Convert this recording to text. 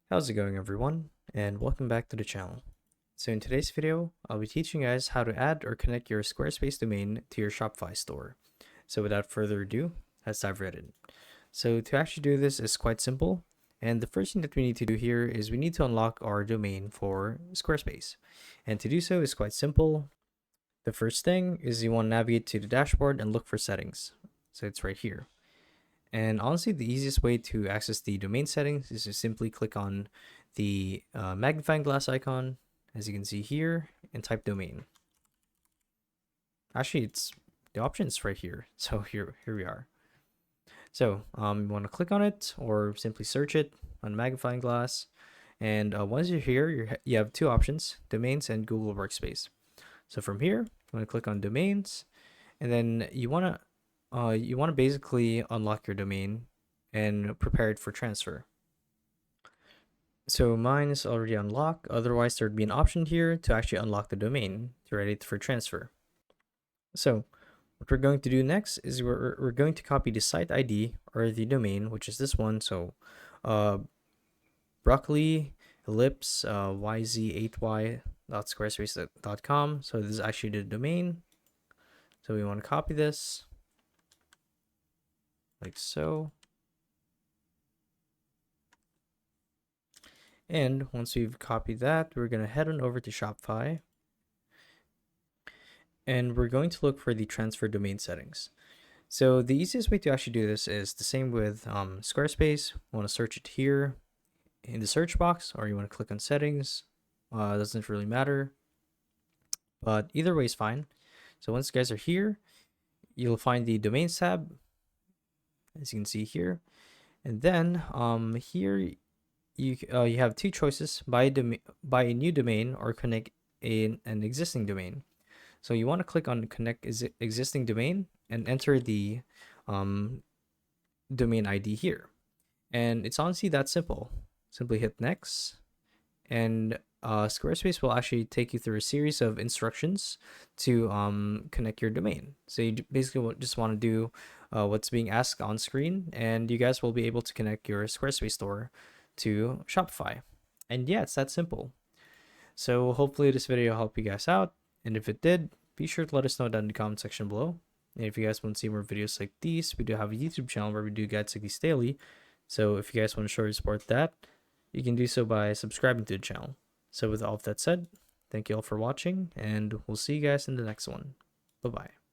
How's it going, everyone, and welcome back to the channel. So in today's video, I'll be teaching you guys how to add or connect your Squarespace domain to your Shopify store. So without further ado, let's dive right in. So to actually do this is quite simple, and the first thing that we need to do here is we need to unlock our domain for Squarespace. And to do so is quite simple. The first thing is you want to navigate to the dashboard and look for settings. So it's right here. And honestly, the easiest way to access the domain settings is to simply click on the magnifying glass icon, as you can see here, and type domain. Actually, it's the options right here. So here we are. So you want to click on it or simply search it on magnifying glass. And once you're here, you have two options: domains and Google Workspace. So from here, you want to click on domains, and then you want to basically unlock your domain and prepare it for transfer. So mine is already unlocked. Otherwise, there'd be an option here to actually unlock the domain to ready it for transfer. So what we're going to do next is we're going to copy the site ID or the domain, which is this one. So broccoli ellipse yz8y.squarespace.com. So this is actually the domain. So we want to copy this like so. And once we've copied that, we're going to head on over to Shopify. And we're going to look for the transfer domain settings. So the easiest way to actually do this is the same with Squarespace. You want to search it here in the search box, or you want to click on settings. Doesn't really matter, but either way is fine. So once you guys are here, you'll find the domains tab, as you can see here. And then here you have two choices: buy a new domain or connect an existing domain. So you want to click on connect existing domain and enter the domain ID here. And it's honestly that simple. Simply hit next, and Squarespace will actually take you through a series of instructions to connect your domain. So you basically just want to do what's being asked on screen, and you guys will be able to connect your Squarespace store to Shopify. And yeah, it's that simple. So hopefully this video helped you guys out. And if it did, be sure to let us know down in the comment section below. And if you guys want to see more videos like these, we do have a YouTube channel where we do guides like these daily. So if you guys want to show your support that, you can do so by subscribing to the channel. So with all of that said, thank you all for watching, and we'll see you guys in the next one. Bye-bye.